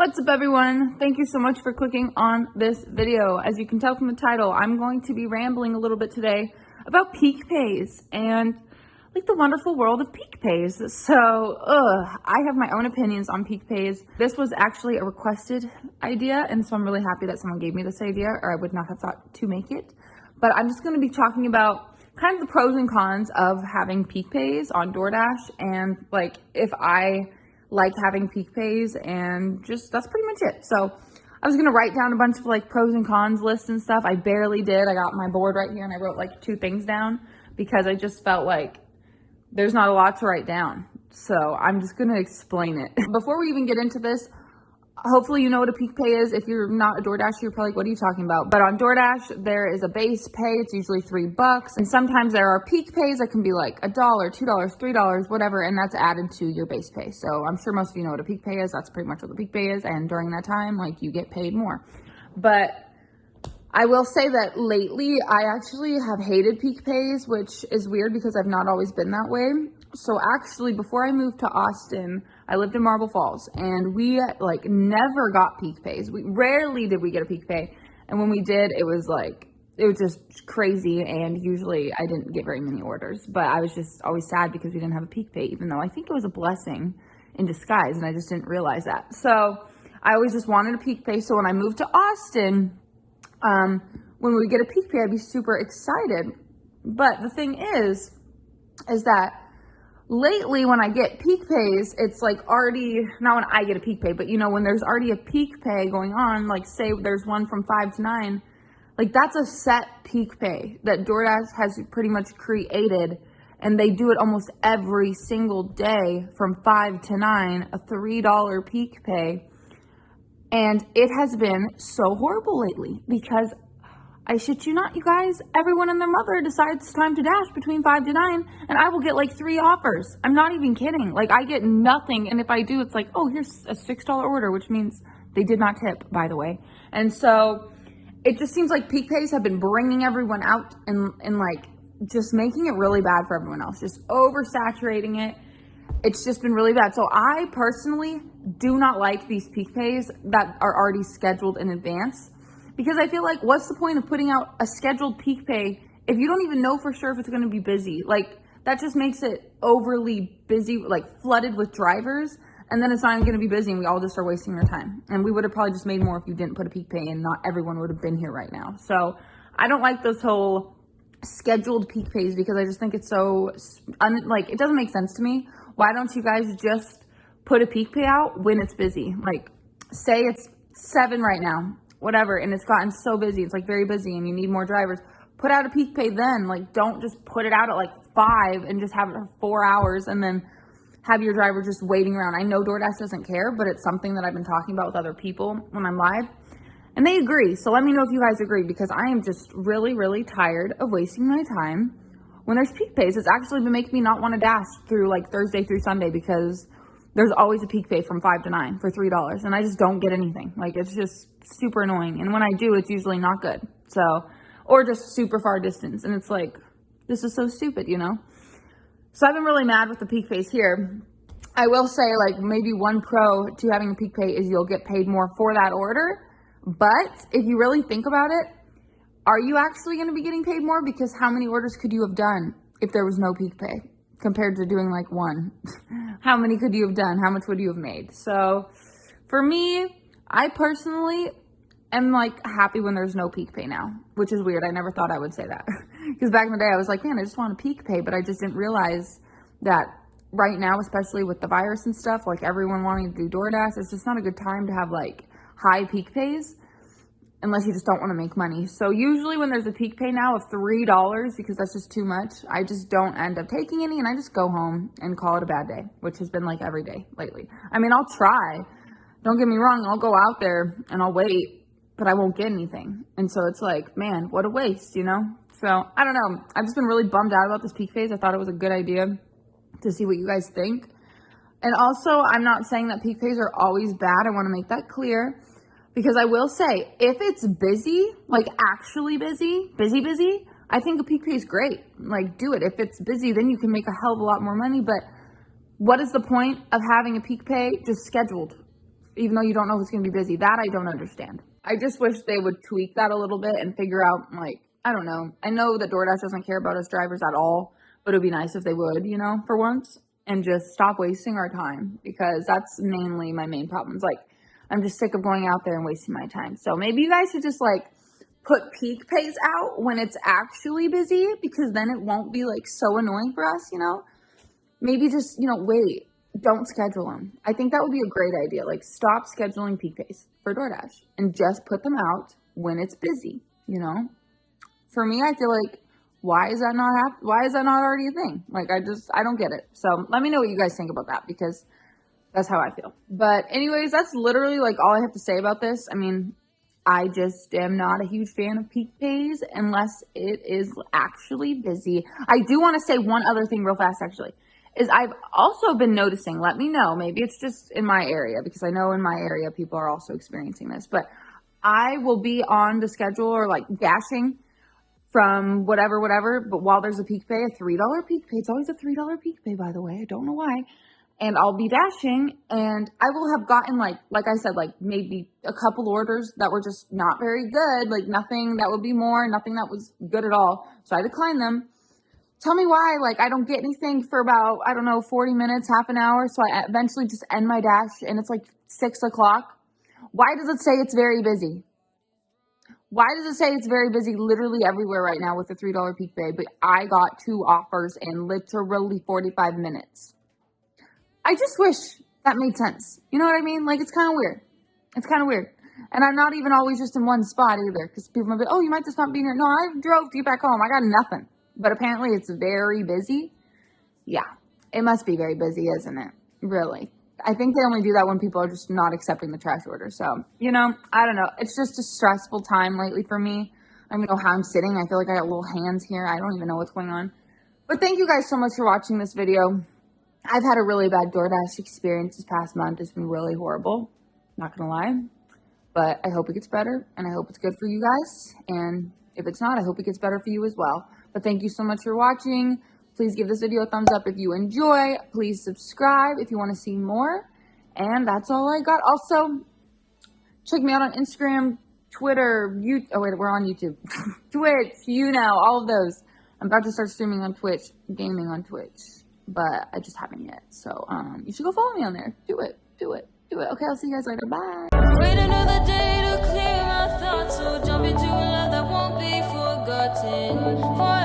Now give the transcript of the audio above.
What's up, everyone? Thank you so much for clicking on this video. As you can tell from the title, I'm going to be rambling a little bit today about peak pays and like the wonderful world of peak pays. So, I have my own opinions on peak pays. This was actually a requested idea, and so I'm really happy that someone gave me this idea, or I would not have thought to make it. But I'm just going to be talking about kind of the pros and cons of having peak pays on DoorDash, and like if I like having peak pays, and just that's pretty much it. So I was gonna write down a bunch of like pros and cons lists and stuff. I barely did. I got my board right here and I wrote like 2 things down because I just felt like there's not a lot to write down. So I'm just gonna explain it. Before we even get into this, hopefully you know what a peak pay is. If you're not a DoorDasher, you're probably like, what are you talking about? But on DoorDash, there is a base pay. It's usually $3. And sometimes there are peak pays that can be like $1, $2, $3, whatever. And that's added to your base pay. So I'm sure most of you know what a peak pay is. That's pretty much what the peak pay is. And during that time, like you get paid more. But I will say that lately, I actually have hated peak pays, which is weird because I've not always been that way. So actually, before I moved to Austin, I lived in Marble Falls, and we like never got peak pays. Rarely did we get a peak pay. And when we did, it was just crazy. And usually I didn't get very many orders, but I was just always sad because we didn't have a peak pay, even though I think it was a blessing in disguise. And I just didn't realize that. So I always just wanted a peak pay. So when I moved to Austin, when we get a peak pay, I'd be super excited. But the thing is that lately when I get peak pays, it's like already, not when I get a peak pay, but you know, when there's already a peak pay going on, like say there's one from 5 to 9, like that's a set peak pay that DoorDash has pretty much created. And they do it almost every single day from 5 to 9, a $3 peak pay. And it has been so horrible lately because I shit you not, you guys, everyone and their mother decides it's time to dash between 5 to 9, and I will get like 3 offers. I'm not even kidding. Like I get nothing. And if I do, it's like, oh, here's a $6 order, which means they did not tip, by the way. And so it just seems like peak pays have been bringing everyone out and like just making it really bad for everyone else, just oversaturating it. It's just been really bad. So I personally do not like these peak pays that are already scheduled in advance. Because I feel like, what's the point of putting out a scheduled peak pay if you don't even know for sure if it's going to be busy? Like, that just makes it overly busy, like flooded with drivers. And then it's not even going to be busy and we all just are wasting our time. And we would have probably just made more if you didn't put a peak pay and not everyone would have been here right now. So I don't like this whole scheduled peak pays because I just think it's so, it doesn't make sense to me. Why don't you guys just put a peak pay out when it's busy? Like, say it's 7 right now, whatever, and it's gotten so busy, it's like very busy and you need more drivers, put out a peak pay then. Like, don't just put it out at like 5 and just have it for 4 hours and then have your driver just waiting around. I know DoorDash doesn't care, but it's something that I've been talking about with other people when I'm live, and they agree. So let me know if you guys agree, because I am just really, really tired of wasting my time when there's peak pays. It's actually been making me not want to dash through like Thursday through Sunday because there's always a peak pay from 5 to 9 for $3, and I just don't get anything. Like, it's just super annoying. And when I do, it's usually not good. So, or just super far distance. And it's like, this is so stupid, you know? So I've been really mad with the peak pays here. I will say, like, maybe one pro to having a peak pay is you'll get paid more for that order. But if you really think about it, are you actually going to be getting paid more? Because how many orders could you have done if there was no peak pay compared to doing like 1? How many could you have done? How much would you have made? So for me, I personally am like happy when there's no peak pay now, which is weird. I never thought I would say that because back in the day I was like, man, I just want a peak pay, but I just didn't realize that right now, especially with the virus and stuff, like everyone wanting to do DoorDash, it's just not a good time to have like high peak pays unless you just don't want to make money. So usually when there's a peak pay now of $3, because that's just too much, I just don't end up taking any and I just go home and call it a bad day, which has been like every day lately. I mean, I'll try. Don't get me wrong. I'll go out there and I'll wait, but I won't get anything. And so it's like, man, what a waste, you know? So I don't know. I've just been really bummed out about this peak pays. I thought it was a good idea to see what you guys think. And also, I'm not saying that peak pays are always bad. I want to make that clear. Because I will say, if it's busy, like actually busy, I think a peak pay is great. Like, do it. If it's busy, then you can make a hell of a lot more money. But what is the point of having a peak pay just scheduled even though you don't know if it's going to be busy. That I don't understand. I just wish they would tweak that a little bit and figure out, like, I don't know. I know that DoorDash doesn't care about us drivers at all, but it would be nice if they would, you know, for once, and just stop wasting our time, because that's mainly my main problems. Like, I'm just sick of going out there and wasting my time. So maybe you guys should just, like, put peak pays out when it's actually busy, because then it won't be, like, so annoying for us, you know? Maybe just, you know, wait. Don't schedule them. I think that would be a great idea. Like, stop scheduling peak pays for DoorDash and just put them out when it's busy, you know? For me, I feel like, why is that not already a thing? Like, I don't get it. So let me know what you guys think about that, because that's how I feel. But anyways, that's literally like all I have to say about this. I mean, I just am not a huge fan of peak pays unless it is actually busy. I do want to say one other thing real fast, actually, is I've also been noticing, let me know, maybe it's just in my area, because I know in my area people are also experiencing this, but I will be on the schedule or like dashing from whatever, but while there's a peak pay, a $3 peak pay, it's always a $3 peak pay, by the way, I don't know why, and I'll be dashing, and I will have gotten like I said, like maybe a couple orders that were just not very good, like nothing that would be more, nothing that was good at all, so I declined them. Tell me why, like, I don't get anything for about, I don't know, 40 minutes, half an hour, so I eventually just end my dash, and it's like 6 o'clock. Why does it say it's very busy? Why does it say it's very busy literally everywhere right now with the $3 peak pay, but I got 2 offers in literally 45 minutes? I just wish that made sense. You know what I mean? Like, it's kind of weird. It's kind of weird. And I'm not even always just in one spot either, because people might be, oh, you might just not be here. No, I drove to get back home. I got nothing. But apparently it's very busy. Yeah, it must be very busy, isn't it? Really. I think they only do that when people are just not accepting the trash order. So, you know, I don't know. It's just a stressful time lately for me. I don't even know how I'm sitting. I feel like I got little hands here. I don't even know what's going on. But thank you guys so much for watching this video. I've had a really bad DoorDash experience this past month. It's been really horrible. Not going to lie. But I hope it gets better, and I hope it's good for you guys. And if it's not, I hope it gets better for you as well. But thank you so much for watching. Please give this video a thumbs up if you enjoy. Please subscribe if you want to see more. And that's all I got. Also, check me out on Instagram, Twitter, oh wait, we're on YouTube. Twitch, you know, all of those. I'm about to start streaming on Twitch, gaming on Twitch, but I just haven't yet. So you should go follow me on there. Do it. Okay, I'll see you guys later. Bye. Wait another day to clear my thoughts, so jump into a love that won't be forgotten.